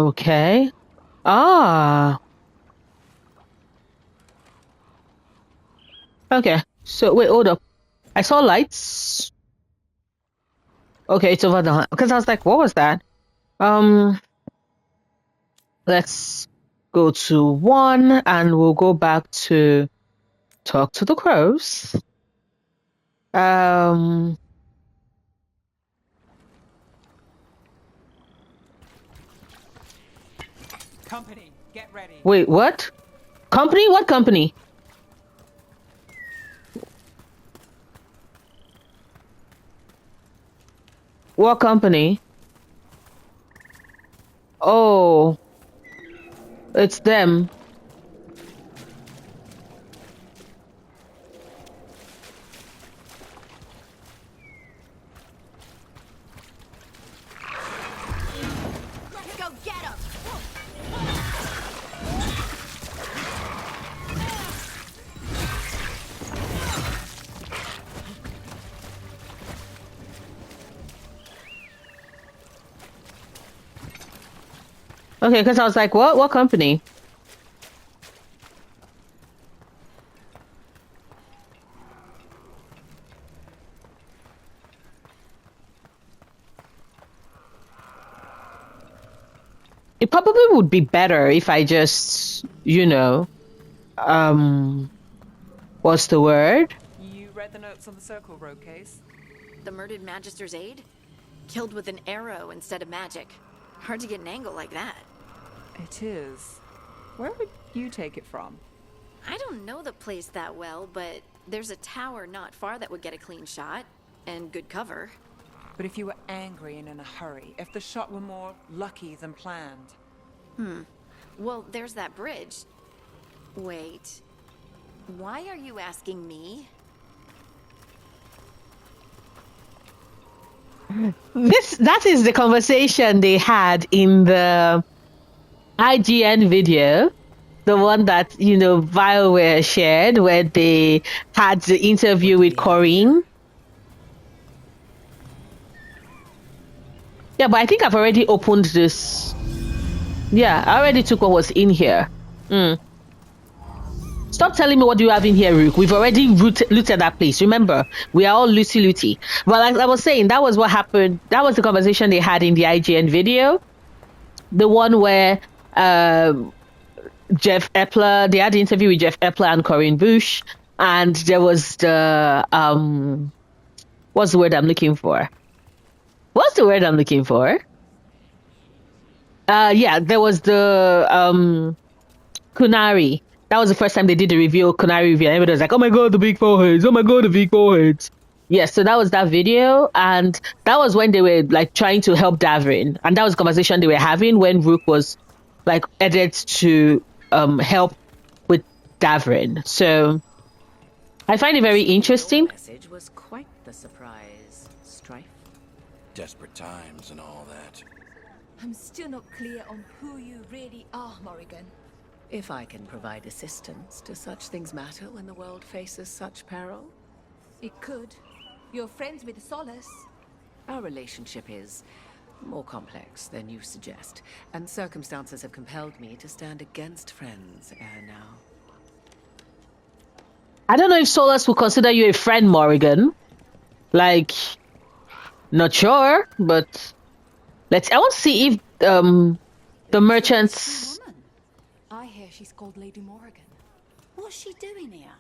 Okay. Ah. Okay. So wait, hold up. I saw lights. Okay, it's over the because I was like, what was that? Um, let's go to 1 and we'll go back to talk to the crows. Um, Company, get ready. wait, what? Company? What company? What company? Oh, it's them. Let's go get him! Okay, because I was like, what? What company? It probably would be better if I just, what's the word? You read the notes on the Circle Road case? The murdered Magister's aide? Killed with an arrow instead of magic. Hard to get an angle like that. It is. Where would you take it from? I don't know the place that well, but there's a tower not far that would get a clean shot. And good cover. But if you were angry and in a hurry, if the shot were more lucky than planned. Well, there's that bridge. Wait. Why are you asking me? That is the conversation they had in the IGN video, the one that BioWare shared, where they had the interview with Corinne. Yeah, but I think I've already opened this. Yeah, I already took what was in here. Stop telling me what you have in here, Rook. We've already looted that place. Remember, we are all looty. But like I was saying, that was what happened. That was the conversation they had in the IGN video. The one where Jeff Epler, they had the interview with Jeff Epler and Corinne Bush, and there was the what's the word I'm looking for? What's the word I'm looking for? Yeah, there was the Kunari. That was the first time they did the review, Kunari review, and everybody was like, oh my god, the big foreheads, oh my god, the big foreheads. Yeah, so that was that video, and that was when they were like trying to help Davrin, and that was the conversation they were having when Rook was like added to help with Davrin. So I find it very interesting. Your message was quite the surprise, Strife. Desperate times and all that. I'm still not clear on who you really are, Morrigan. If I can provide assistance, do such things matter when the world faces such peril? It could. You're friends with Solace. Our relationship is more complex than you suggest, and circumstances have compelled me to stand against friends ere now. I don't know if Solus will consider you a friend, Morrigan. Like, not sure, but I want to see if the merchants. I hear she's called Lady Morrigan. What's she doing here?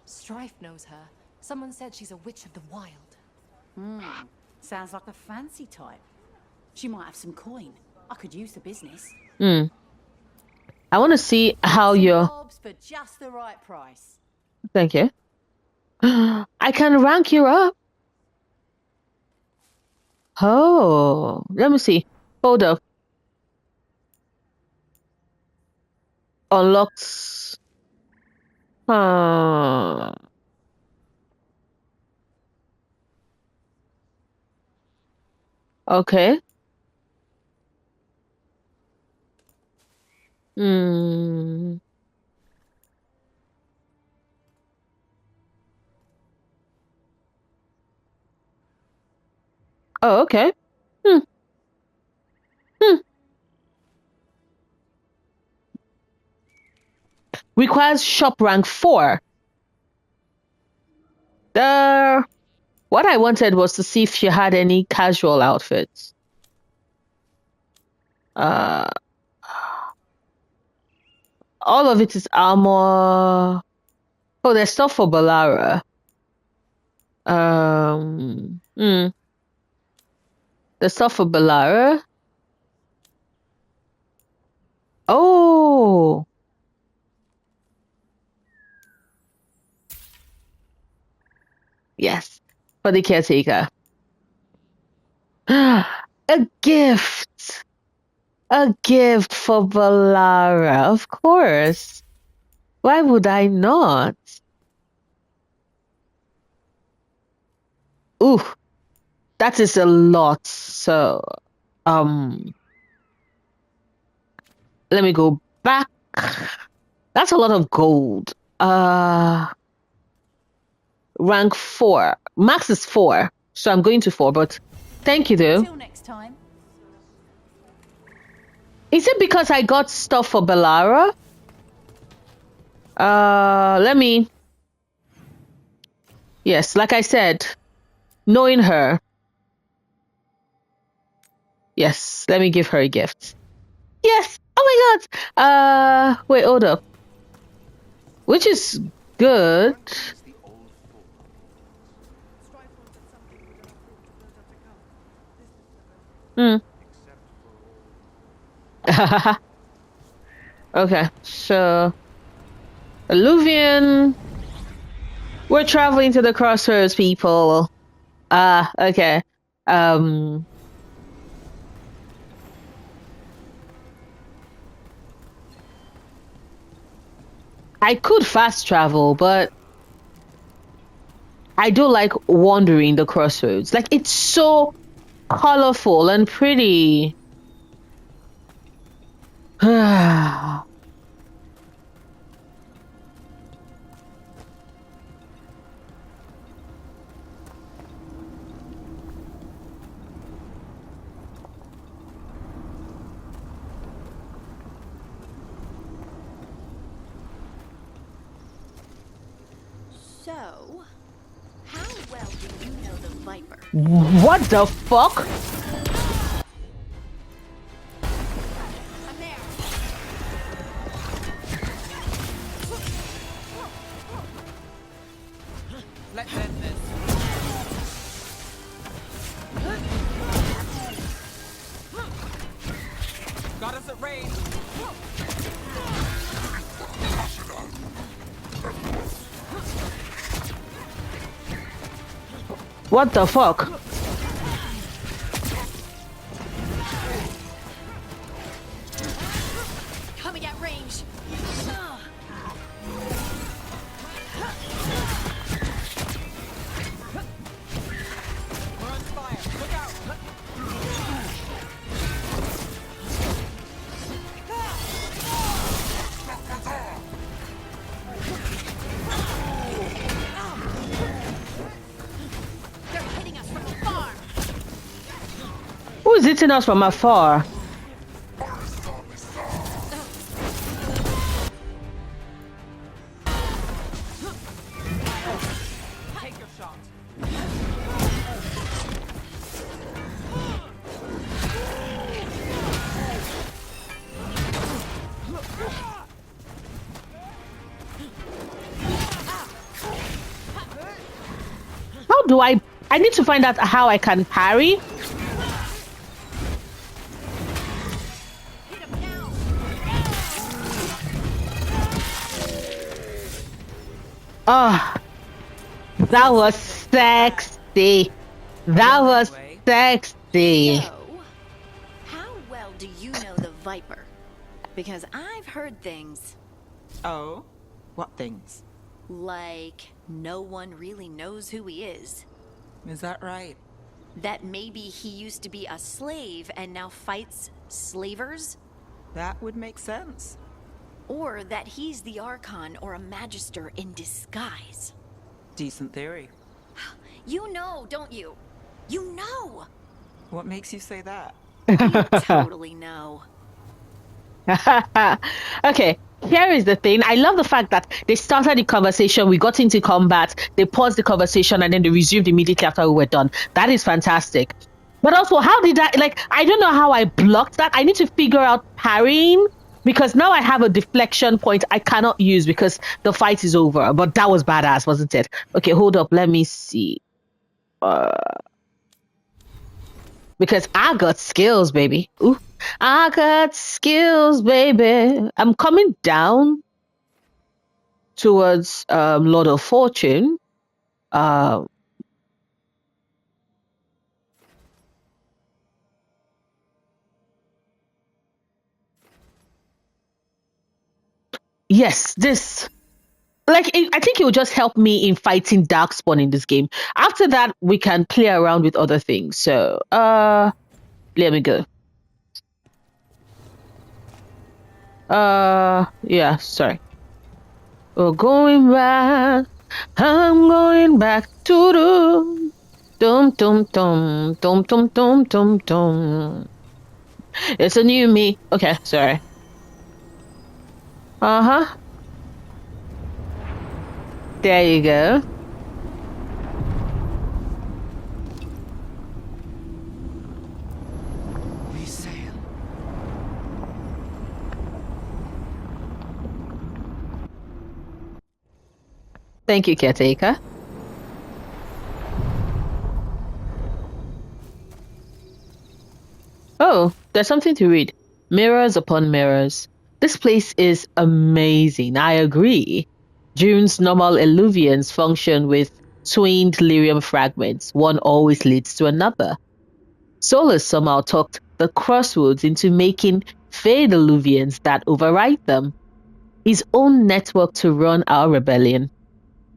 Strife knows her. Someone said she's a witch of the wild. Sounds like a fancy type. She might have some coin. I could use the business. I want to see how Some you're. bobs for just the right price. Thank you. I can rank you up. Oh, let me see. Hold up. Unlocks. Okay. Hmm. Oh, okay. Hmm. Hmm. Requires shop rank 4. What I wanted was to see if she had any casual outfits. All of it is armor. Oh, there's stuff for Bellara. The stuff for Bellara. Oh. Yes, for the caretaker. A gift. A gift for Bellara, of course. Why would I not? Ooh, that is a lot. So, let me go back. That's a lot of gold. Rank 4. Max is 4, so I'm going to 4, but thank you though. Till next time. Is it because I got stuff for Bellara? Let me... Yes, like I said, knowing her. Yes, let me give her a gift. Yes! Oh my god! Wait, hold up. Which is good. Okay, so Alluvian. We're traveling to the crossroads, people. Okay. I could fast travel, but I do like wandering the crossroads. Like, it's so colorful and pretty. So, how well do you know the Viper? What the fuck? I'm there. Let's end this. Got us at range. What the fuck? Coming at range. We're on fire. Look out. They're hitting us from afar. Who is hitting us from afar? Take your shot. How do I need to find out how I can parry? Hit him now. Ah, that was sexy. That was sexy. So, how well do you know the Viper? Because I've heard things Oh? What things? like no one really knows who he is. Is that right? That maybe he used to be a slave and now fights slavers? That would make sense. Or that he's the Archon or a Magister in disguise. Decent theory. You know, don't you? You know! What makes you say that? You totally know. Okay, here is the thing. I love the fact that they started the conversation, we got into combat, they paused the conversation, and then they resumed immediately after we were done. That is fantastic. But also, how did I don't know how I blocked that. I need to figure out parrying, because now I have a deflection point I cannot use because the fight is over. But that was badass, wasn't it? Okay, hold up. Let me see. Because I got skills, baby. Ooh, I got skills, baby. I'm coming down towards Lord of Fortune. Uh, yes, this. I think it will just help me in fighting Darkspawn in this game. After that, we can play around with other things. So, let me go. Yeah, sorry. We're going back. I'm going back to the dum dum dum dum dum dum dum dum. It's a new me. Okay, sorry. Uh-huh. There you go. We sail. Thank you, caretaker. Oh, there's something to read. Mirrors upon mirrors. This place is amazing. I agree. June's normal illuvians function with twinned lyrium fragments. One always leads to another. Solus somehow talked the crossroads into making fade illuvians that override them. His own network to run our rebellion.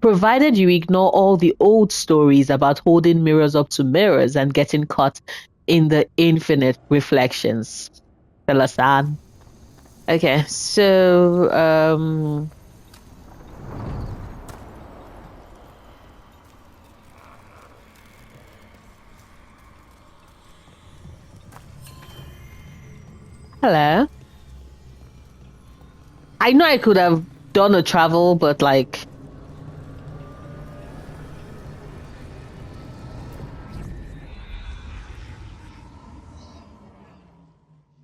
Provided you ignore all the old stories about holding mirrors up to mirrors and getting caught in the infinite reflections. Pelasan. Okay, so hello. I know I could have done a travel, but like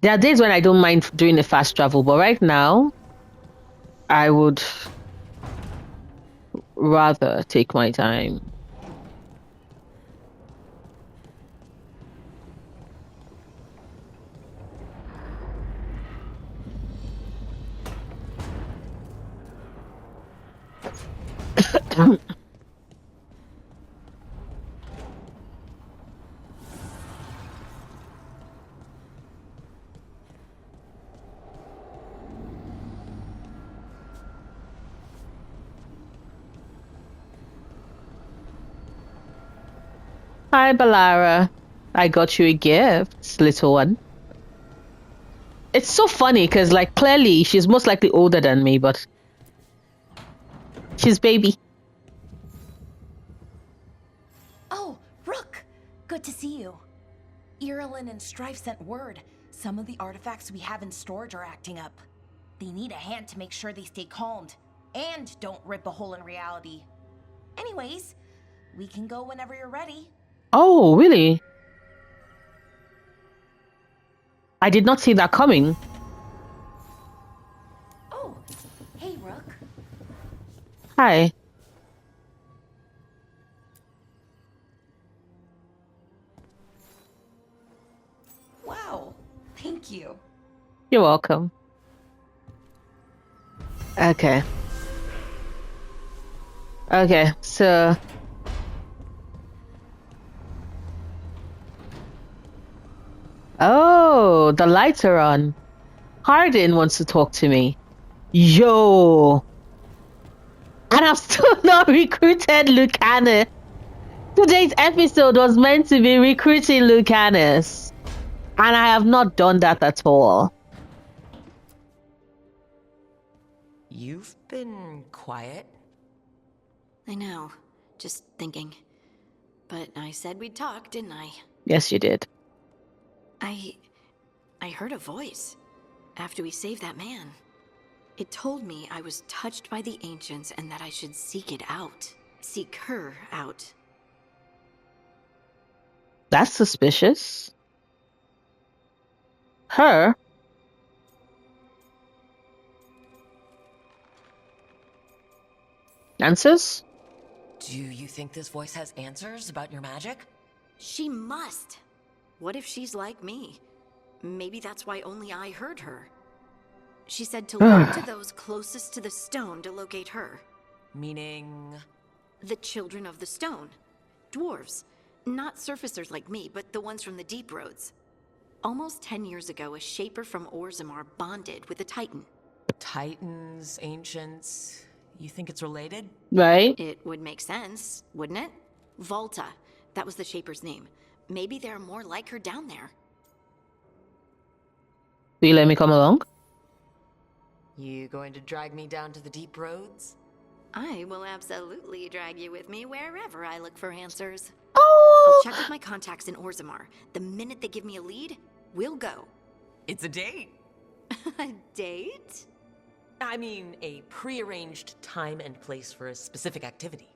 there are days when I don't mind doing a fast travel, but right now I would rather take my time. Hi, Bellara. I got you a gift, little one. It's so funny because, like, clearly she's most likely older than me, but she's baby. Oh, Rook! Good to see you. Irilyn and Strife sent word. Some of the artifacts we have in storage are acting up. They need a hand to make sure they stay calmed. And don't rip a hole in reality. Anyways, we can go whenever you're ready. Oh, really? I did not see that coming. Oh, hey, Rook. Hi. Wow, thank you. You're welcome. Okay. Okay, so oh, the lights are on. Hardin wants to talk to me. Yo. And I've still not recruited Lucanus. Today's episode was meant to be recruiting Lucanus. And I have not done that at all. You've been quiet. I know. Just thinking. But I said we'd talk, didn't I? Yes, you did. I heard a voice after we saved that man. It told me I was touched by the ancients and that I should seek it out. Seek her out. That's suspicious. Her? Answers? Do you think this voice has answers about your magic? She must. What if she's like me? Maybe that's why only I heard her. She said to look to those closest to the stone to locate her. Meaning... The children of the stone. Dwarves. Not surfacers like me, but the ones from the deep roads. Almost 10 years ago, a shaper from Orzammar bonded with a titan. Titans, ancients... You think it's related? Right? It would make sense, wouldn't it? Volta. That was the shaper's name. Maybe there are more like her down there. Will you let me come along? You going to drag me down to the deep roads? I will absolutely drag you with me wherever I look for answers. Oh! I'll check with my contacts in Orzammar. The minute they give me a lead, we'll go. It's a date. A date? I mean, a pre-arranged time and place for a specific activity.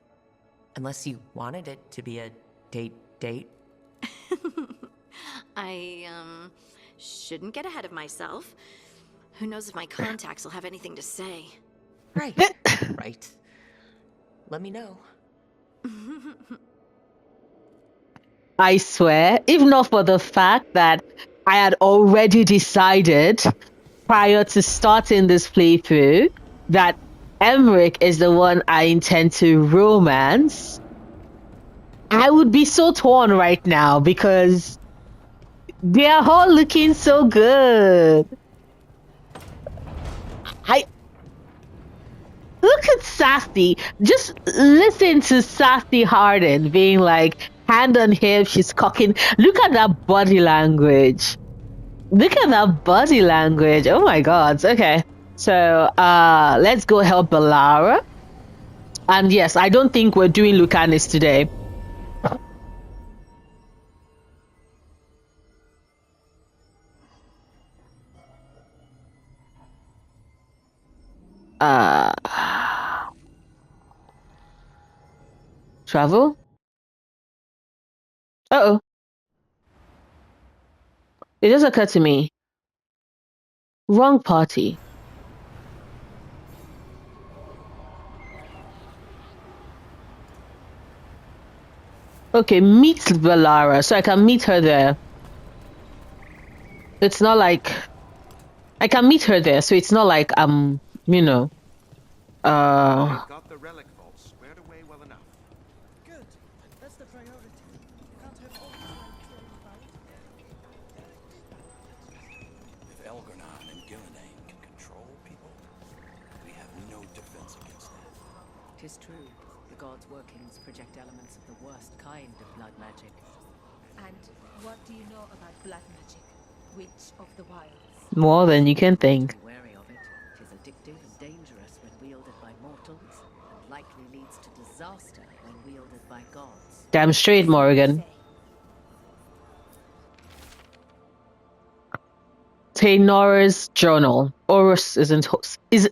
Unless you wanted it to be a date. I, shouldn't get ahead of myself. Who knows if my contacts will have anything to say. Right. Right. Let me know. I swear, if not for the fact that I had already decided prior to starting this playthrough that Emmerich is the one I intend to romance, I would be so torn right now because they are all looking so good. Look at Sassy. Just listen to Sassy Harden being like, hand on hip, she's cocking. Look at that body language. Look at that body language. Oh my god. Okay. So let's go help Bellara. And yes, I don't think we're doing Lucanis today. Travel? Uh-oh. It just occurred to me. Wrong party. Okay, meet Bellara, so I can meet her there. It's not like... I can meet her there, so it's not like you know... Got the relic vault squared away well enough. Good. That's the priority. You can't have all If Elgar'nan and Gillenane can control people, we have no defense against that. 'Tis true. The gods' workings project elements of the worst kind of blood magic. And what do you know about blood magic? Witch of the Wilds? More than you can think. Be wary of it. 'Tis addictive and dangerous when wielded by mortals, and likely leads to disaster when wielded by gods. Damn straight, Morrigan. Teynora's journal. Horus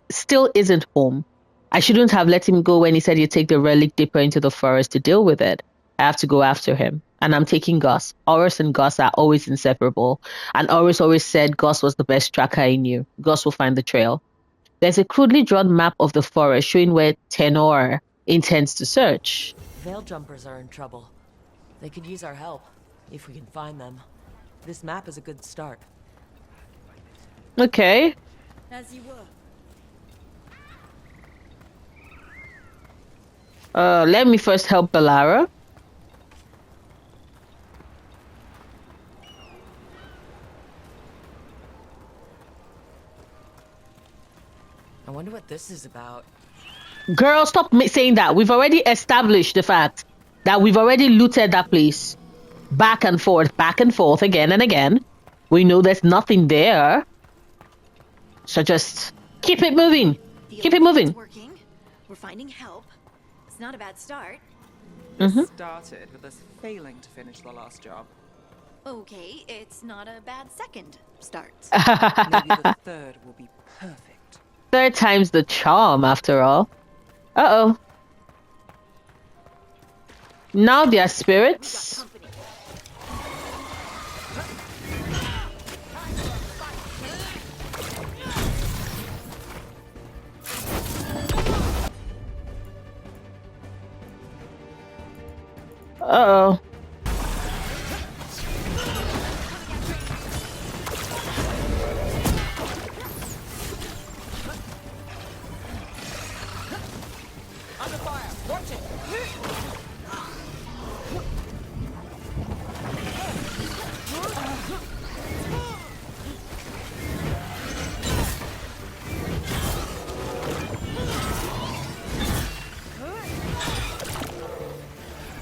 still isn't home. I shouldn't have let him go when he said he'd take the relic deeper into the forest to deal with it. I have to go after him. And I'm taking Gus. Horus and Gus are always inseparable. And Horus always said Gus was the best tracker he knew. Gus will find the trail. There's a crudely drawn map of the forest showing where Tenor intends to search. Veil jumpers are in trouble. They could use our help, if we can find them. This map is a good start. Okay. As you were. Let me first help Bellara. I wonder what this is about. Girl, stop saying that. We've already established the fact that we've already looted that place. Back and forth, again and again. We know there's nothing there. So just keep it moving. Keep it moving. Working. We're finding help. It's not a bad start. It started with us failing to finish the last job. Okay, it's not a bad second start. Maybe the third will be perfect. Third time's the charm, after all. Uh-oh. Now they are spirits. Uh-oh. Under fire! Watch it!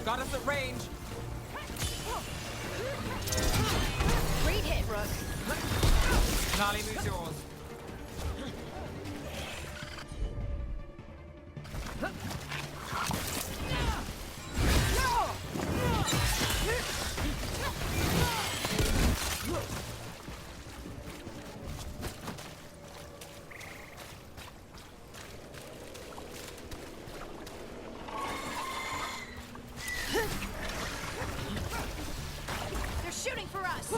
Got us at range. Great hit, Rook. Nali moves yours. They're shooting for us.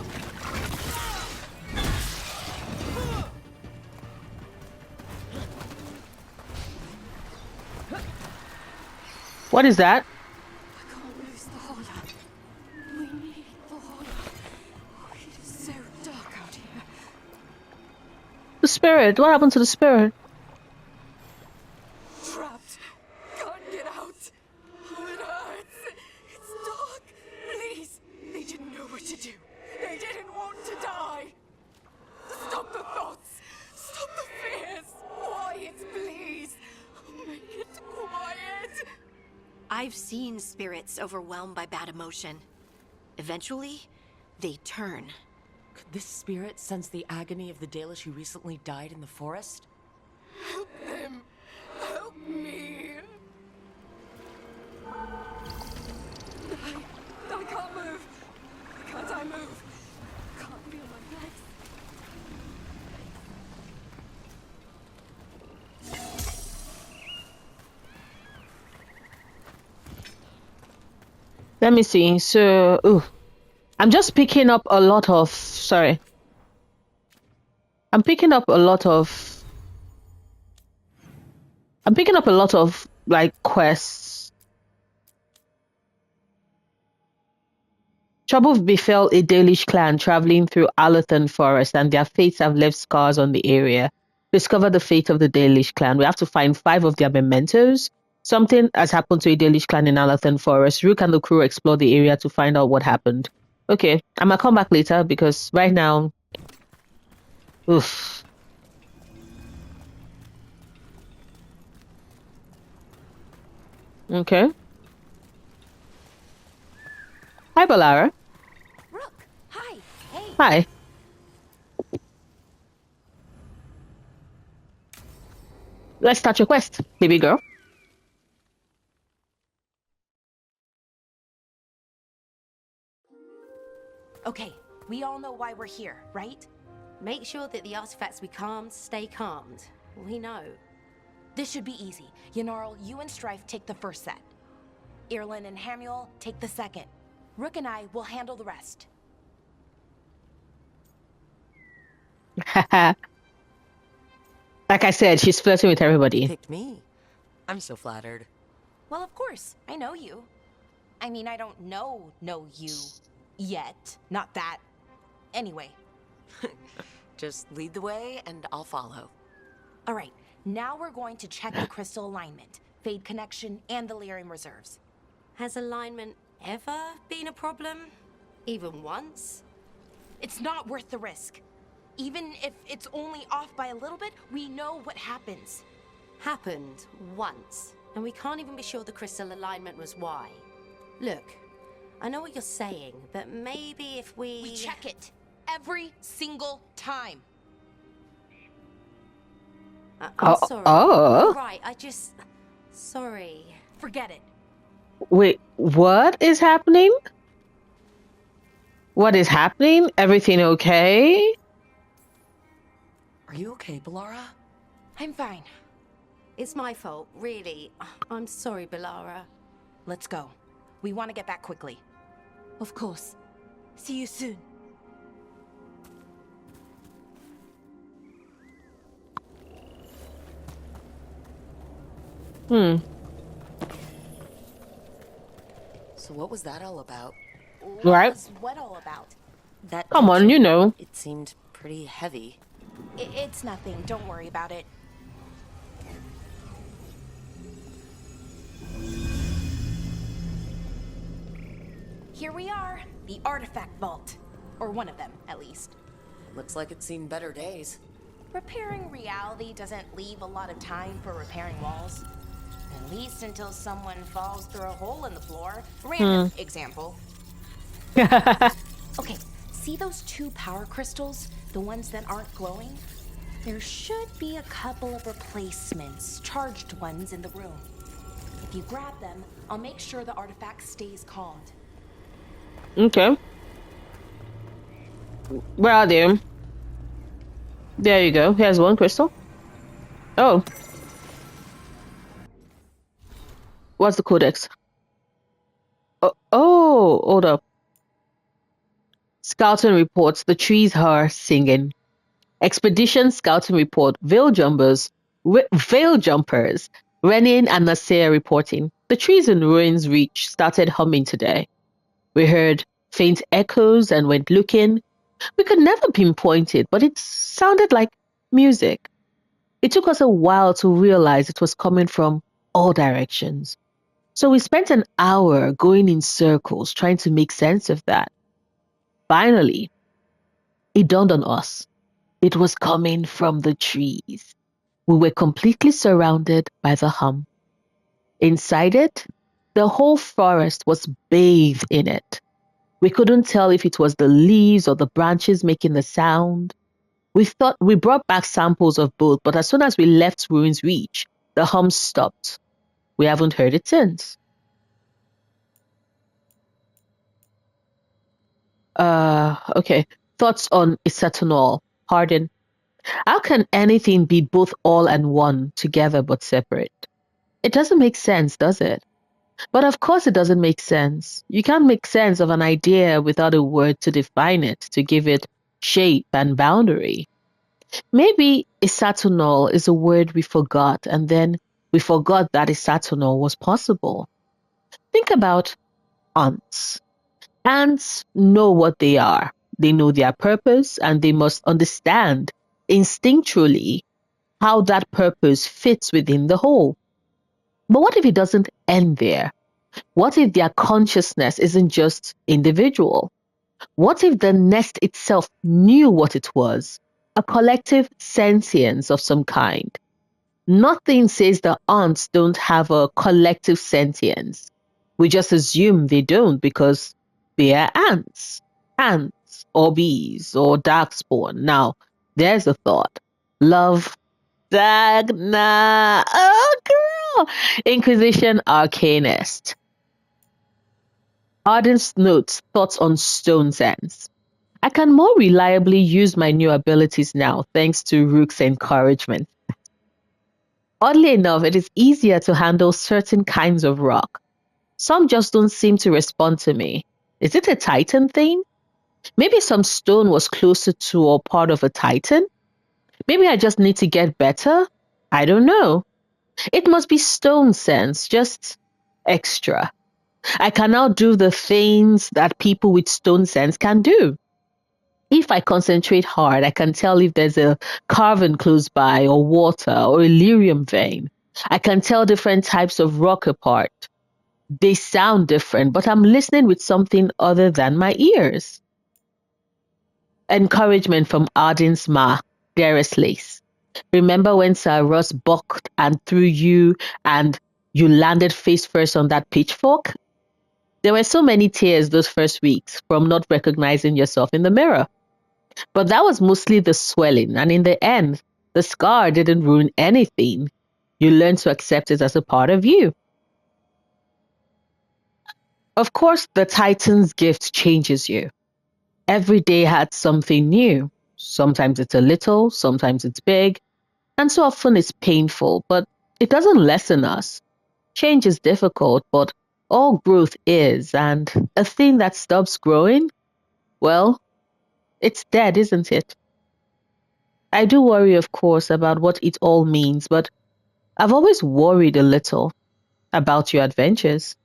What is that? I can't lose the holler. We need the holler. It is so dark out here. The spirit. What happened to the spirit? Trapped. Can't get out. Oh, it hurts. It's dark. Please. They didn't know what to do. They didn't want to die. Stop the thoughts. Stop the fears. Quiet, please. Make it quiet. I've seen spirits overwhelmed by bad emotion. Eventually, they turn. Could this spirit sense the agony of the Dalish who recently died in the forest? Help them. Help me. I can't move. Can't I move? Can't feel my legs. Let me see. So, ooh. I'm just picking up a lot of... Sorry. I'm picking up a lot of, like, quests. Trouble befell a Dalish clan traveling through Alathan Forest, and their fates have left scars on the area. Discover the fate of the Dalish clan. We have to find 5 of their mementos. Something has happened to a Dalish clan in Alathan Forest. Rook and the crew explore the area to find out what happened. Okay, I'm gonna come back later because right now... Oof. Okay. Hi, Bellara. Rook, hi. Hey. Hi. Let's start your quest, baby girl. Okay, we all know why we're here, right? Make sure that the artifacts we calmed stay calmed. We know. This should be easy. Yanarl, you and Strife take the first set. Irlin and Hamuel take the second. Rook and I will handle the rest. Like I said, she's flirting with everybody. Picked me. I'm so flattered. Well, of course. I know you. I mean, I don't know you yet. Not that. Anyway. Just lead the way and I'll follow. All right. Now we're going to check the crystal alignment, fade connection, and the lyrium reserves. Has alignment ever been a problem? Even once? It's not worth the risk. Even if it's only off by a little bit, we know what happens. Happened once, and we can't even be sure the crystal alignment was why. Look, I know what you're saying, but maybe if We check it every single time. I'm sorry. Oh. Right, sorry. Forget it. Wait, what is happening? What is happening? Everything okay? Are you okay, Bellara? I'm fine. It's my fault, really. I'm sorry, Bellara. Let's go. We want to get back quickly. Of course. See you soon. Hmm. So what was that all about? Right. What's what all about? That Come on, picture, you know. It seemed pretty heavy. It's nothing. Don't worry about it. Here we are. The artifact vault. Or one of them, at least. Looks like it's seen better days. Repairing reality doesn't leave a lot of time for repairing walls. At least until someone falls through a hole in the floor. Random example. Okay, see those 2 power crystals? The ones that aren't glowing? There should be a couple of replacements, charged ones in the room. If you grab them, I'll make sure the artifact stays calmed. Okay. Where are they? There you go. Here's one crystal. Oh. What's the codex? Oh, hold up. Scouting reports. The trees are singing. Expedition scouting report. Veil jumpers. Renin and Nasir reporting. The trees in Ruins Reach started humming today. We heard faint echoes and went looking. We could never pinpoint it, but it sounded like music. It took us a while to realize it was coming from all directions. So we spent an hour going in circles trying to make sense of that. Finally, it dawned on us. It was coming from the trees. We were completely surrounded by the hum. Inside it, the whole forest was bathed in it. We couldn't tell if it was the leaves or the branches making the sound. We brought back samples of both, but as soon as we left Ruins Reach, the hum stopped. We haven't heard it since. Okay. Thoughts on Isetanol. Hardin. How can anything be both all and one together but separate? It doesn't make sense, does it? But of course it doesn't make sense. You can't make sense of an idea without a word to define it, to give it shape and boundary. Maybe Isatunol is a word we forgot, and then we forgot that Isatunol was possible. Think about ants. Ants know what they are. They know their purpose, and they must understand instinctually how that purpose fits within the whole. But what if it doesn't end there? What if their consciousness isn't just individual? What if the nest itself knew what it was? A collective sentience of some kind. Nothing says the ants don't have a collective sentience. We just assume they don't because they are ants. Ants or bees or darkspawn. Now, there's a thought. Love Dagna. Oh, girl. Inquisition Arcanist. Arden's notes, thoughts on stone sense. I can more reliably use my new abilities now thanks to Rook's encouragement. Oddly enough, it is easier to handle certain kinds of rock. Some just don't seem to respond to me. Is it a Titan thing? Maybe some stone was closer to or part of a Titan? Maybe I just need to get better? I don't know. It must be stone sense, just extra. I can now do the things that people with stone sense can do. If I concentrate hard, I can tell if there's a cavern close by, or water, or a lyrium vein. I can tell different types of rock apart. They sound different, but I'm listening with something other than my ears. Encouragement from Arden's Ma, dearest Lace. Remember when Sir Ross bucked and threw you and you landed face first on that pitchfork? There were so many tears those first weeks from not recognizing yourself in the mirror. But that was mostly the swelling, and in the end, the scar didn't ruin anything. You learned to accept it as a part of you. Of course, the Titan's gift changes you. Every day had something new. Sometimes it's a little, sometimes it's big. And so often it's painful, but it doesn't lessen us. Change is difficult, but all growth is, and a thing that stops growing, well, it's dead, isn't it? I do worry, of course, about what it all means, but I've always worried a little about your adventures.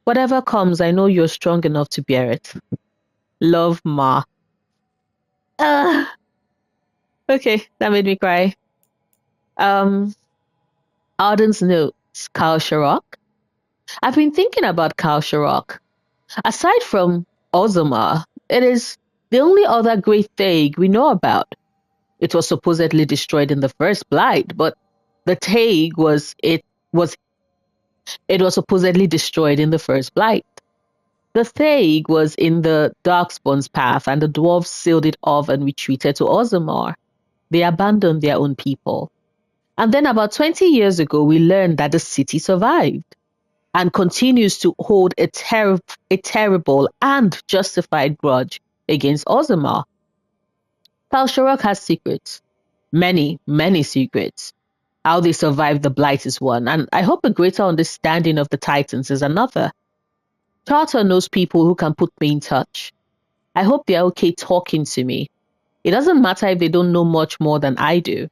Whatever comes, I know you're strong enough to bear it. Love, Ma. Uh, okay, that made me cry. Arden's notes, Kal Sharok. I've been thinking about Kal Sharok. Aside from Ozma, it is the only other great Thaig we know about. It was supposedly destroyed in the first Blight, but the Thaig was supposedly destroyed in the first Blight. The Thaig was in the Darkspawn's path, and the dwarves sealed it off and retreated to Ozamar. They abandoned their own people. And then about 20 years ago, we learned that the city survived and continues to hold a terrible and justified grudge against Ozamar. Kal Sharok has secrets. Many, many secrets. How they survived the Blight is one, and I hope a greater understanding of the Titans is another. Charter knows people who can put me in touch. I hope they're okay talking to me. It doesn't matter if they don't know much more than I do.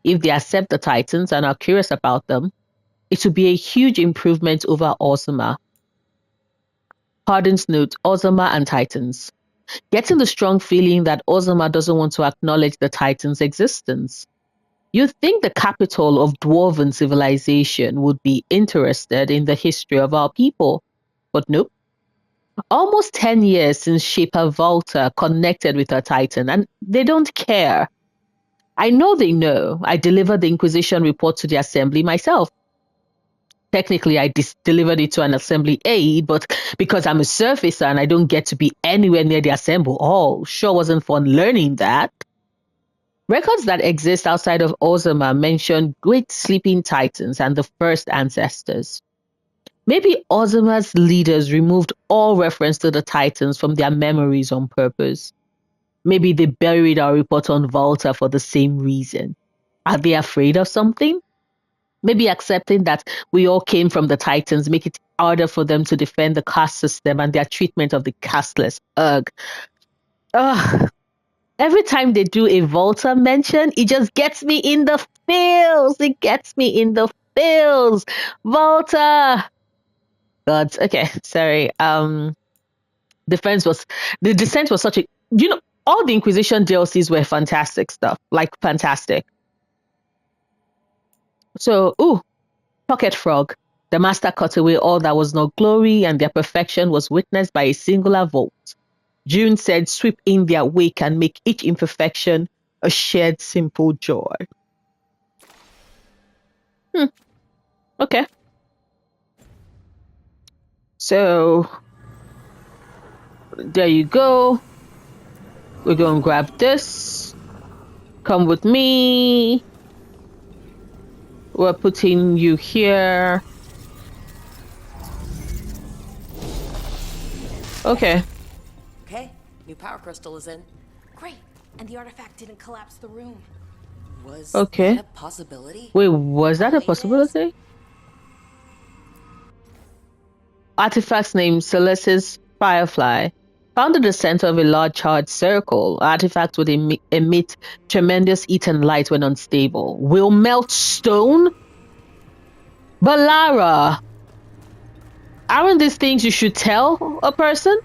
If they accept the Titans and are curious about them, it will be a huge improvement over Ozma. Hardin's note, Ozma and Titans. Getting the strong feeling that Ozma doesn't want to acknowledge the Titans' existence. You'd think the capital of dwarven civilization would be interested in the history of our people, but nope. Almost 10 years since Shaper Volta connected with her Titan, and they don't care. I know they know. I delivered the Inquisition report to the Assembly myself. Technically, I delivered it to an Assembly aide, but because I'm a surfacer and I don't get to be anywhere near the Assembly hall, sure wasn't fun learning that. Records that exist outside of Ozma mention great sleeping titans and the first ancestors. Maybe Ozma's leaders removed all reference to the titans from their memories on purpose. Maybe they buried our report on Volta for the same reason. Are they afraid of something? Maybe accepting that we all came from the Titans make it harder for them to defend the caste system and their treatment of the casteless. Ugh. Every time they do a Volta mention, it just gets me in the feels. It gets me in the feels. Volta. God. Okay. Sorry. The Descent was such a, all the Inquisition DLCs were fantastic stuff. Like fantastic. So, Pocket Frog. The master cut away all that was not glory, and their perfection was witnessed by a singular vote. June said, sweep in their wake and make each imperfection a shared simple joy. Okay. So, there you go. We're going to grab this. Come with me. We're putting you here. Okay. Okay, new power crystal is in. Great. And the artifact didn't collapse the room. Was okay. that a possibility? Wait, was that a possibility? Artifacts named Celestis Firefly. Found at the center of a large charged circle, artifacts would emit tremendous heat and light when unstable. Will melt stone? Bellara! Aren't these things you should tell a person?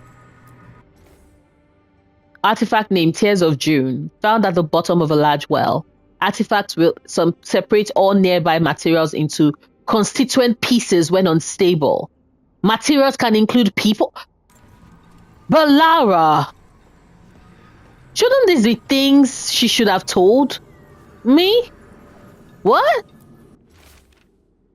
Artifact named Tears of June. Found at the bottom of a large well. Artifacts will separate all nearby materials into constituent pieces when unstable. Materials can include people. Bellara! Shouldn't these be things she should have told me? What?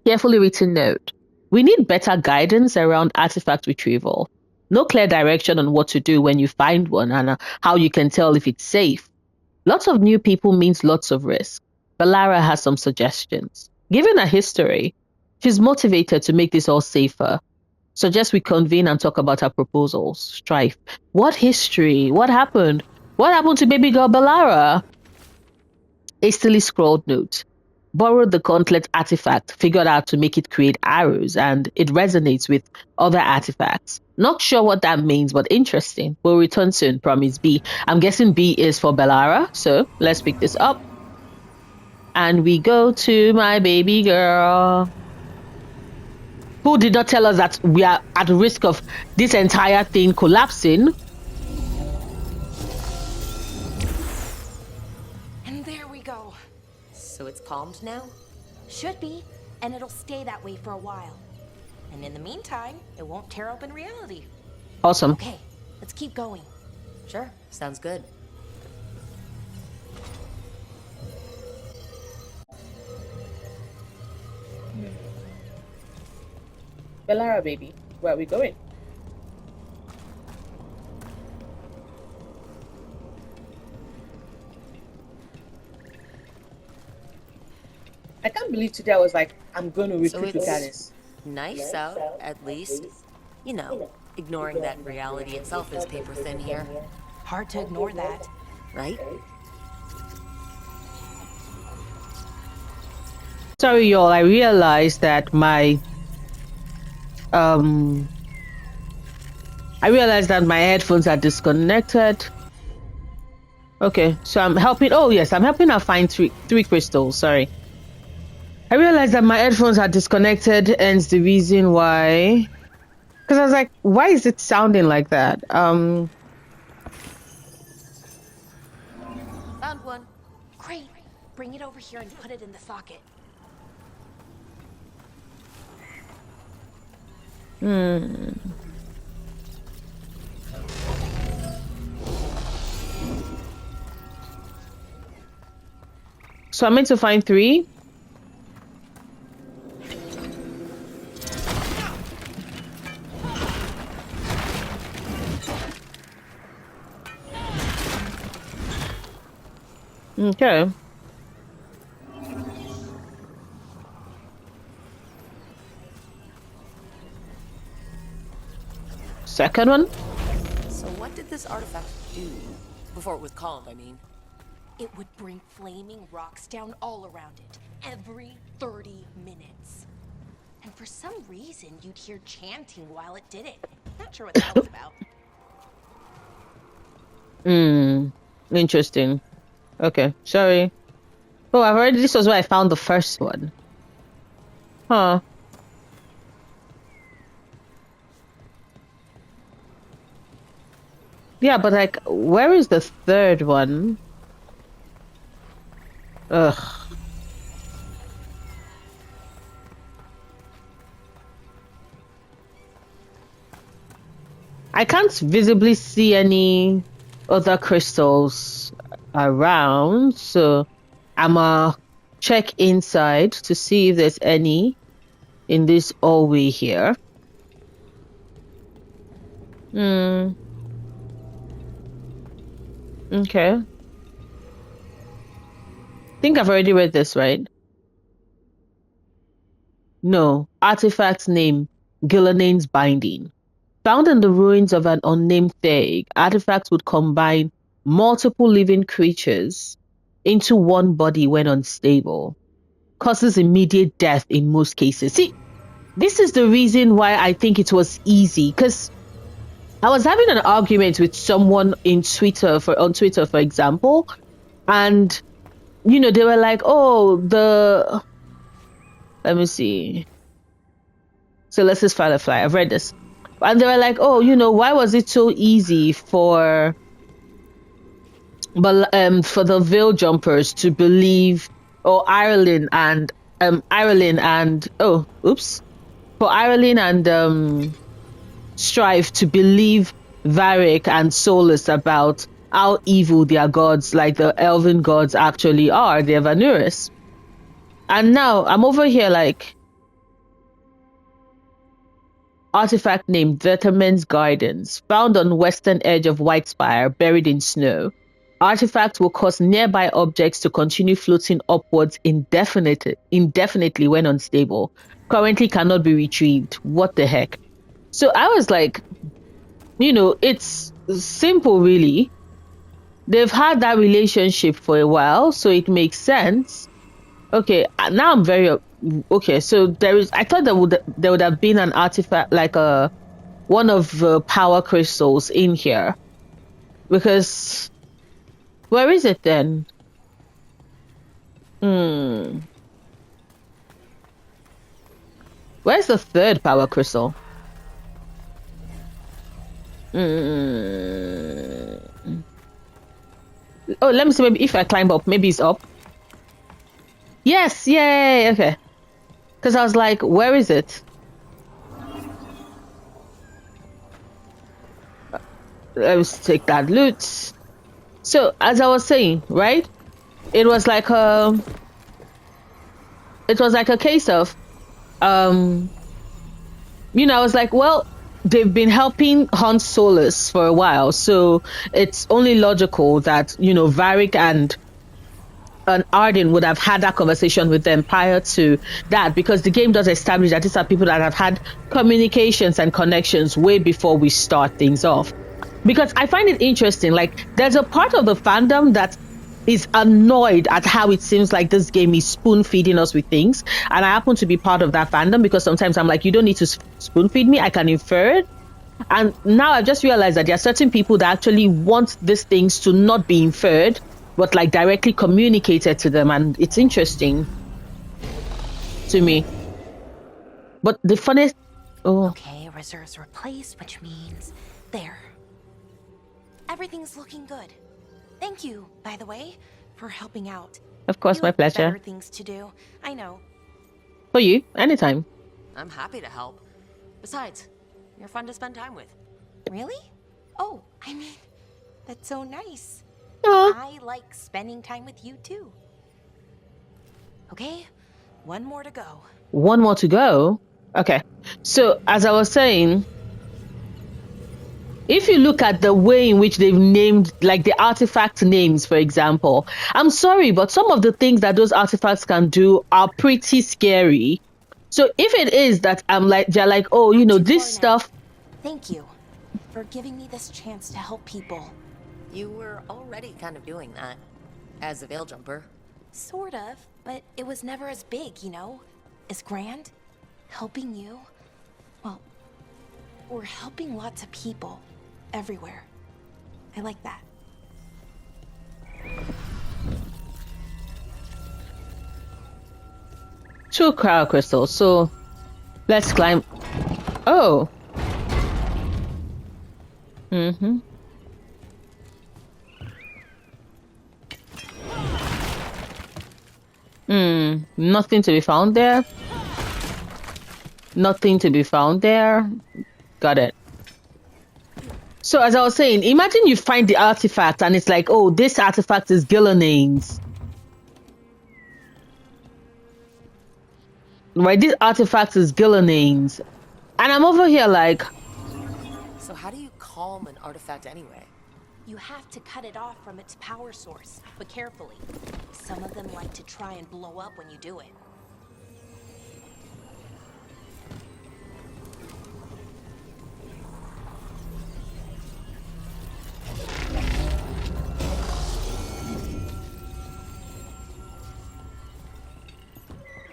Carefully written note. We need better guidance around artifact retrieval. No clear direction on what to do when you find one and how you can tell if it's safe. Lots of new people means lots of risk. Bellara has some suggestions. Given her history, she's motivated to make this all safer. Suggest we convene and talk about our proposals. Strife. What history? What happened? What happened to baby girl Bellara? Hastily scrawled note. Borrowed the gauntlet artifact, figured out to make it create arrows, and it resonates with other artifacts. Not sure what that means, but interesting. We'll return soon, promise B. I'm guessing B is for Bellara, so let's pick this up. And we go to my baby girl, who did not tell us that we are at risk of this entire thing collapsing. And there we go. So it's calmed now? Should be, and it'll stay that way for a while. And in the meantime, it won't tear open reality. Awesome. Okay, let's keep going. Sure, sounds good. Bellara, baby, where are we going? I can't believe today I was like, I'm going to recruit with Alice. Nice out, at least. You know, ignoring that reality itself is paper thin here. Hard to ignore that. Right? Sorry, y'all. I realized that my headphones are disconnected. Okay, so I'm helping. Oh yes, I'm helping her find three crystals. Sorry. I realized that my headphones are disconnected, and the reason why. Because I was like, why is it sounding like that? Found one. Great. Bring it over here and put it in the socket. So I'm meant to find 3. Okay. Second one? So what did this artifact do? Before it was calmed, I mean. It would bring flaming rocks down all around it, every 30 minutes. And for some reason, you'd hear chanting while it did it. Not sure what that was about. Interesting. Okay, sorry. Oh, I've already. This was where I found the first one. Huh. Yeah, but like, where is the third one? Ugh. I can't visibly see any other crystals around, so I'ma check inside to see if there's any in this hallway here. Okay. I think I've already read this, right? No. Artifact name, Gilanane's Binding. Found in the ruins of an unnamed Theg, artifacts would combine multiple living creatures into one body when unstable. Causes immediate death in most cases. See, this is the reason why I think it was easy, because I was having an argument with someone on Twitter, for example, and you know, they were like, oh, let me see. So let's just Firefly. I've read this. And they were like, oh, you know, why was it so easy for the Veil Jumpers to believe, or Ireland and for Ireland and Strife to believe Varric and Solus about how evil their gods, like the elven gods, actually are, the Vanuris. And now I'm over here like, artifact named Vertimen's Gardens, found on western edge of Whitespire, buried in snow. Artifacts will cause nearby objects to continue floating upwards indefinitely when unstable. Currently cannot be retrieved. What the heck? So I was like, you know, it's simple really. they've had that relationship for a while, so it makes sense. Okay, now I'm very okay. So I thought there would have been an artifact like one of the power crystals in here, because where is it then? Where's the third power crystal? Oh, let me see. Maybe if I climb up, maybe it's up. Yes, yay! Okay. Because I was like, where is it? Let's take that loot. So, as I was saying, right? It was like a case of, I was like, well, they've been helping hunt Solus for a while, so it's only logical that, Varric and Arden would have had that conversation with them prior to that, because the game does establish that these are people that have had communications and connections way before we start things off. Because I find it interesting, like, there's a part of the fandom that is annoyed at how it seems like this game is spoon feeding us with things, and I happen to be part of that fandom, because sometimes I'm like, you don't need to spoon feed me, I can infer it. And now I've just realized that there are certain people that actually want these things to not be inferred, but like directly communicated to them, and it's interesting to me. But the funniest... Okay, reserves replaced, which means there. Everything's looking good. Thank you, by the way, for helping out. Of course, my pleasure. Better things to do. I know. For you, anytime. I'm happy to help. Besides, you're fun to spend time with. Really? Oh, I mean, that's so nice. Aww. I like spending time with you too. Okay, one more to go. One more to go? Okay. So, as I was saying, if you look at the way in which they've named, like the artifact names, for example, I'm sorry, but some of the things that those artifacts can do are pretty scary. So if it is that they're like, oh, this stuff... Thank you for giving me this chance to help people. You were already kind of doing that, as a veil jumper. Sort of, but it was never as big, as grand. Helping you, well, we're helping lots of people. Everywhere. I like that. 2 cryo crystals, so let's climb. Oh. Nothing to be found there. Nothing to be found there. Got it. So as I was saying, imagine you find the artifact and it's like, oh, this artifact is Gillanane's. Right, this artifact is Gillanane's. And I'm over here like... So how do you calm an artifact anyway? You have to cut it off from its power source, but carefully. Some of them like to try and blow up when you do it.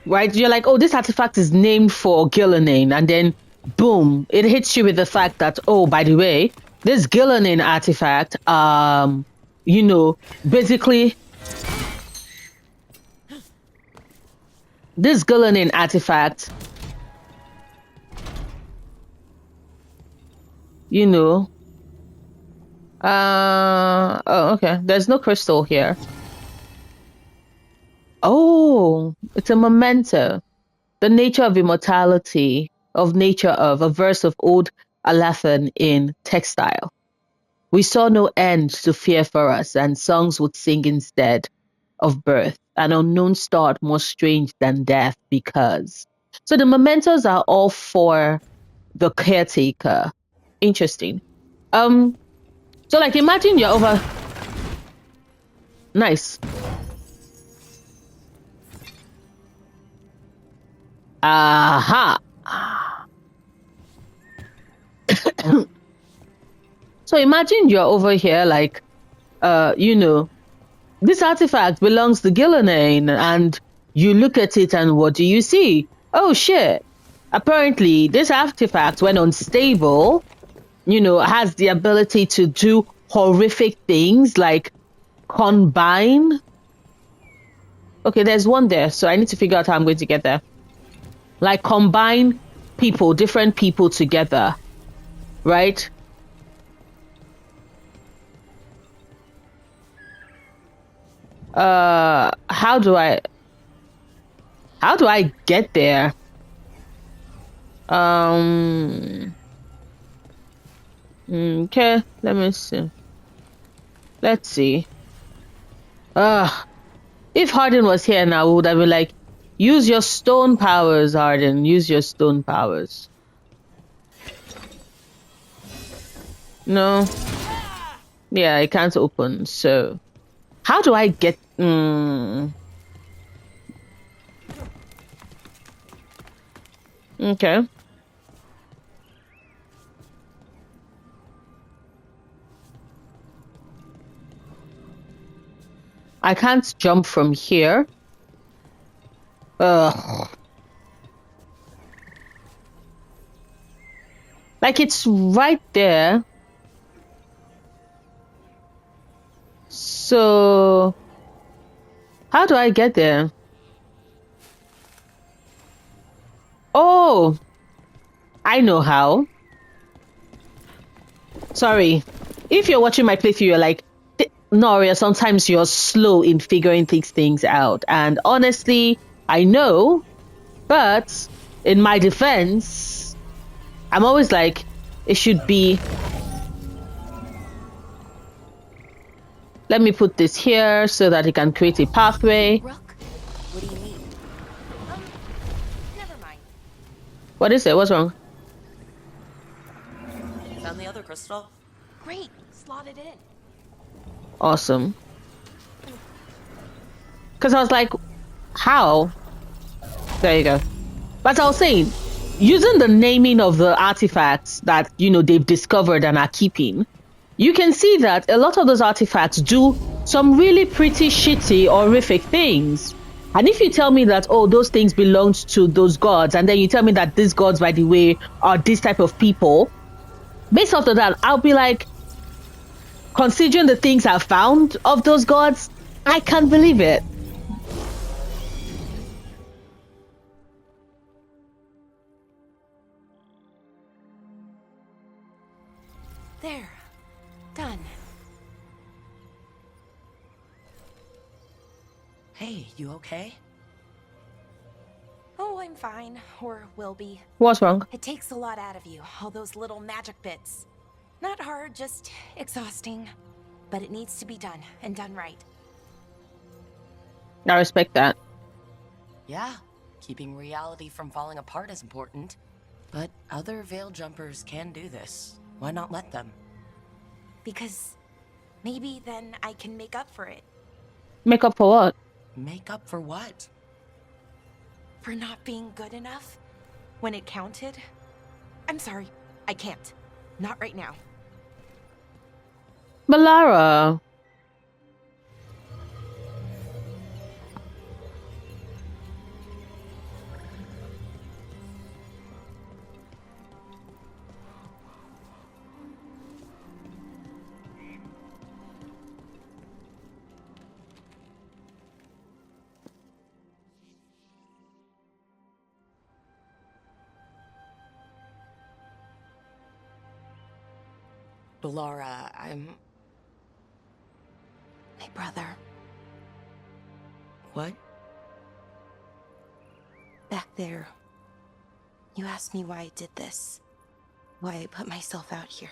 Right, you're like, oh, this artifact is named for Gillanane, and then boom, it hits you with the fact that, oh, by the way, this Gillanane artifact, basically this Gillanane artifact, oh, okay, there's no crystal here. Oh, it's a memento. The nature of immortality, of nature of a verse of old Alathan in textile. We saw no end to fear for us, and songs would sing instead of birth, an unknown start more strange than death because. So the mementos are all for the caretaker. Interesting. So like imagine you're over. Nice. Aha. So imagine you're over here like you know, this artifact belongs to Gillenane, and you look at it and what do you see? Oh shit. Apparently, this artifact, when unstable, you know, has the ability to do horrific things like combine. Okay, there's one there, so I need to figure out how I'm going to get there. Like combine people, different people together, right? How do I get there? Okay, let me see. Let's see. If Harden was here now, we would have been like, use your stone powers, Harden. Use your stone powers. No. Yeah, it can't open, so... How do I get... Okay. I can't jump from here. Ugh. Like, it's right there. So... How do I get there? Oh! I know how. Sorry. If you're watching my playthrough, you're like, Noria, sometimes you're slow in figuring things out. And honestly, I know, but in my defense, I'm always like, it should be... Let me put this here so that it can create a pathway. Rook, what do you need? Never mind. What is it? What's wrong? Found the other crystal. Great, slot it in. Awesome. Because I was like, how? There you go. But I was saying, using the naming of the artifacts that, you know, they've discovered and are keeping, you can see that a lot of those artifacts do some really pretty shitty, horrific things. And if you tell me that, oh, those things belonged to those gods, and then you tell me that these gods, by the way, are this type of people, based off of that, I'll be like, considering the things I've found of those gods, I can't believe it. There. Done. Hey, you okay? Oh, I'm fine. Or will be. What's wrong? It takes a lot out of you, all those little magic bits. Not hard, just exhausting. But it needs to be done, and done right. I respect that. Yeah, keeping reality from falling apart is important. But other veil jumpers can do this. Why not let them? Because maybe then I can make up for it. Make up for what? Make up for what? For not being good enough when it counted. I'm sorry, I can't. Not right now. Bellara. Bellara, I'm... My brother. What? Back there. You asked me why I did this. Why I put myself out here.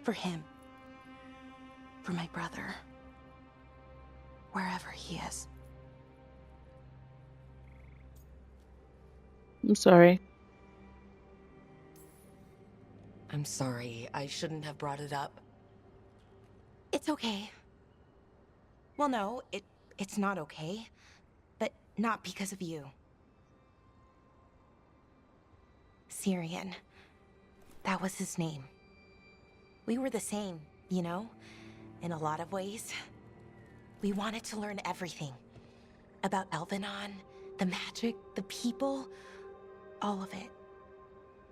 For him. For my brother. Wherever he is. I'm sorry. I'm sorry. I shouldn't have brought it up. It's okay. Well, no, it's not okay. But not because of you. Syrian. That was his name. We were the same, you know? in a lot of ways. We wanted to learn everything. About Elvenon, the magic, the people, all of it.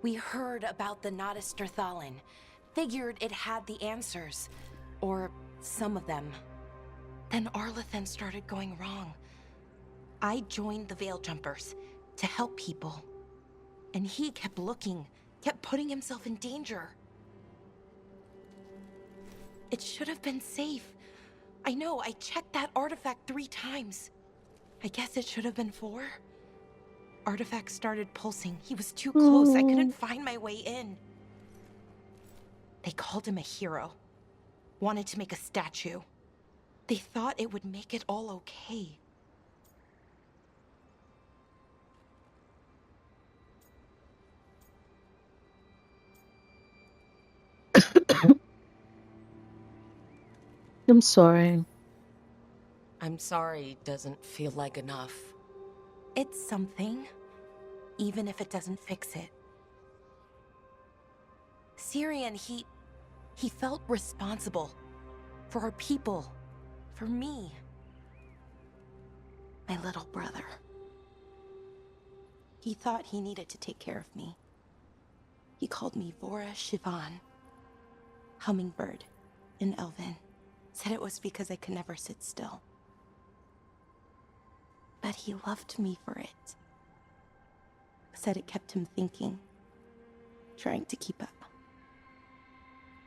We heard about the Notisterthalin, figured it had the answers, or some of them. Then Arlathan started going wrong. I joined the Veil Jumpers to help people. And he kept looking, kept putting himself in danger. It should have been safe. I know, I checked that artifact 3 times. I guess it should have been 4. Artifact started pulsing. He was too close. I couldn't find my way in. They called him a hero. Wanted to make a statue. They thought it would make it all okay. I'm sorry. I'm sorry doesn't feel like enough. It's something, even if it doesn't fix it. Syrian, he felt responsible for our people, for me, my little brother. He thought he needed to take care of me. He called me Vora Shivan, hummingbird in Elven. Said it was because I could never sit still. But he loved me for it. Said it kept him thinking, trying to keep up.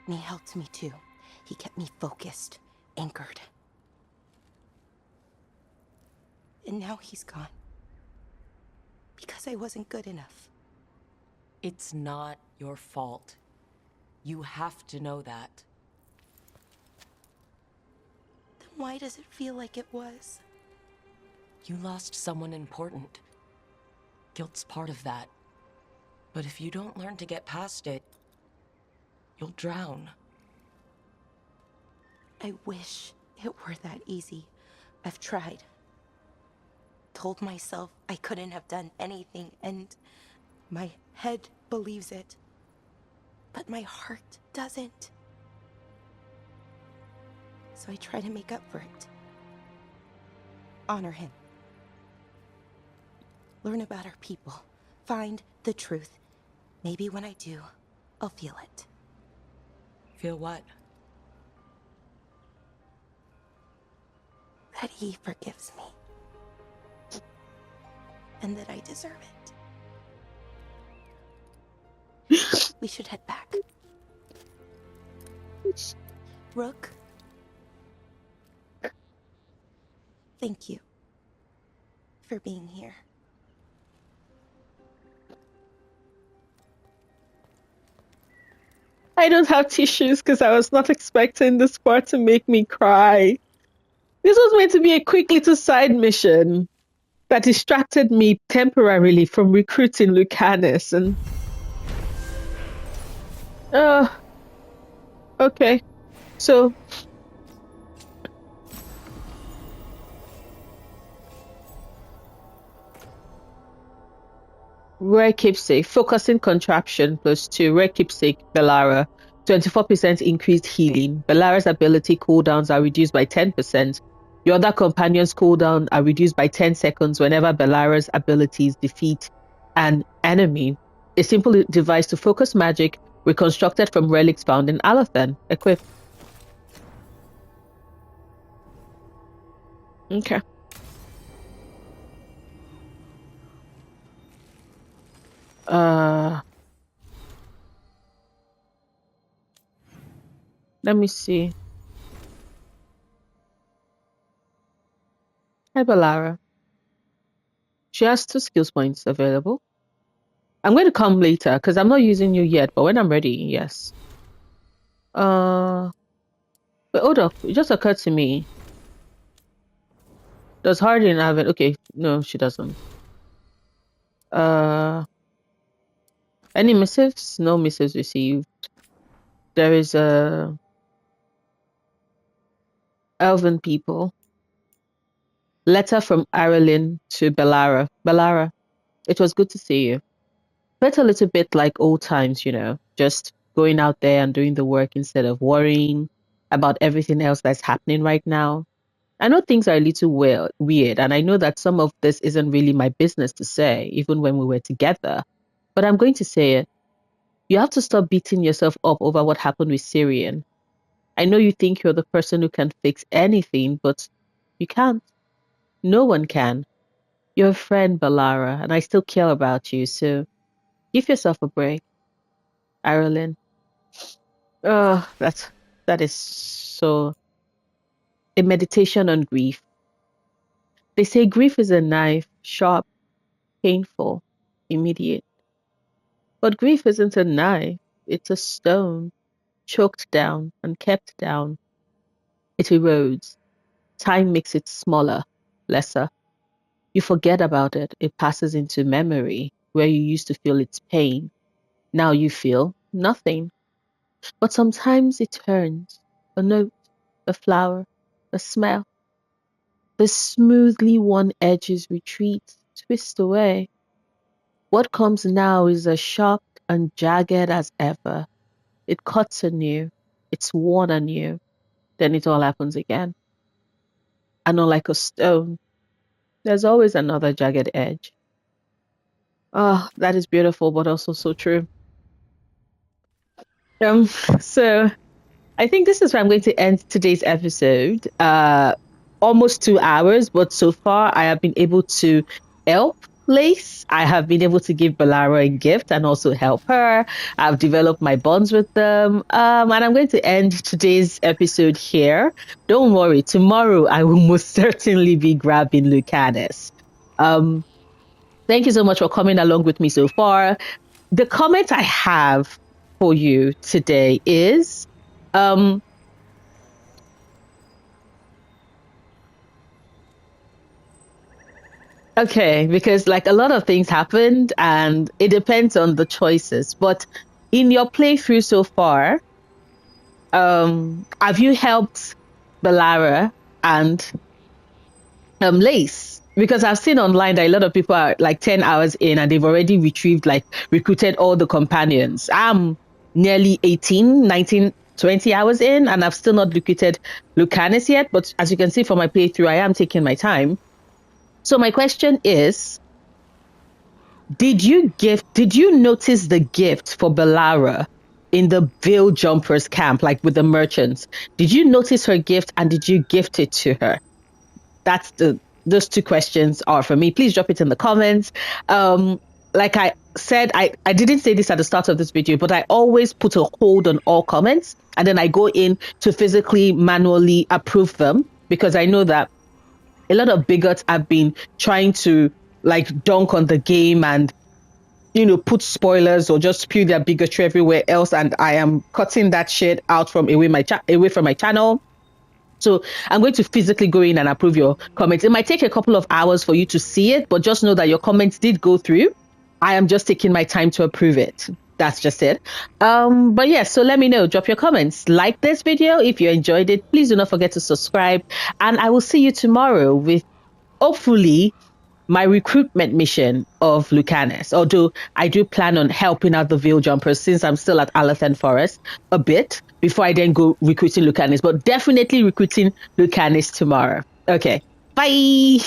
And he helped me too. He kept me focused, anchored. And now he's gone. Because I wasn't good enough. It's not your fault. You have to know that. Then why does it feel like it was? You lost someone important. Guilt's part of that. But if you don't learn to get past it, you'll drown. I wish it were that easy. I've tried. Told myself I couldn't have done anything, and my head believes it. But my heart doesn't. So I try to make up for it. Honor him. Learn about our people. Find the truth. Maybe when I do, I'll feel it. Feel what? That he forgives me. And that I deserve it. We should head back. Rook. Thank you for being here. I don't have tissues because I was not expecting this part to make me cry. This was meant to be a quick little side mission that distracted me temporarily from recruiting Lucanus, and okay. So rare keepsake, focusing contraption +2, rare keepsake, Bellara, 24% increased healing. Bellara's ability cooldowns are reduced by 10%. Your other companions' cooldown are reduced by 10 seconds whenever Bellara's abilities defeat an enemy. A simple device to focus magic, reconstructed from relics found in Alathan. Equip. Okay. Let me see. Hi, Bellara. She has 2 skills points available. I'm going to come later because I'm not using you yet, but when I'm ready, yes. But hold up, it just occurred to me. Does Hardin have it? Okay, no, she doesn't. Any missives? No missives received. There is a Elven people. Letter from Aralyn to Bellara. Bellara, it was good to see you. Felt a little bit like old times, you know, just going out there and doing the work instead of worrying about everything else that's happening right now. I know things are a little weird, and I know that some of this isn't really my business to say, even when we were together. But I'm going to say it. You have to stop beating yourself up over what happened with Syrian. I know you think you're the person who can fix anything, but you can't. No one can. You're a friend, Bellara, and I still care about you, so give yourself a break. Ireland. Oh, that is so a meditation on grief. They say grief is a knife, sharp, painful, immediate. But grief isn't a knife, it's a stone, choked down and kept down. It erodes. Time makes it smaller, lesser. You forget about it. It passes into memory, where you used to feel its pain. Now you feel nothing. But sometimes it turns. A note, a flower, a smell. The smoothly worn edges retreat, twist away. What comes now is as sharp and jagged as ever. It cuts anew. It's worn anew. Then it all happens again. And unlike a stone, there's always another jagged edge. Oh, that is beautiful, but also so true. Um, so I think this is where I'm going to end today's episode. Almost 2 hours, but so far I have been able to help Lace. I have been able to give Bellara a gift and also help her. I've developed my bonds with them. And I'm going to end today's episode here. Don't worry, tomorrow I will most certainly be grabbing Lucanus. Thank you so much for coming along with me so far. The comment I have for you today is okay, because like a lot of things happened and it depends on the choices. But in your playthrough so far, have you helped Bellara and Lace? Because I've seen online that a lot of people are like 10 hours in and they've already recruited all the companions. I'm nearly 18, 19, 20 hours in and I've still not recruited Lucanus yet. But as you can see from my playthrough, I am taking my time. So my question is, did you notice the gift for Bellara in the Veil Jumpers camp, like with the merchants? Did you notice her gift and did you gift it to her? Those two questions are for me. Please drop it in the comments. Like I said, I didn't say this at the start of this video, but I always put a hold on all comments and then I go in to physically manually approve them because I know that a lot of bigots have been trying to like dunk on the game and put spoilers or just spew their bigotry everywhere else, and I am cutting that shit out from away from my channel. So I'm going to physically go in and approve your comments. It might take a couple of hours for you to see it, but just know that your comments did go through. I am just taking my time to approve it. That's just it. But yeah, so let me know. Drop your comments. Like this video if you enjoyed it. Please do not forget to subscribe. And I will see you tomorrow with, hopefully, my recruitment mission of Lucanus. Although I do plan on helping out the Veil Jumpers since I'm still at Alathan Forest a bit before I then go recruiting Lucanus. But definitely recruiting Lucanus tomorrow. Okay. Bye.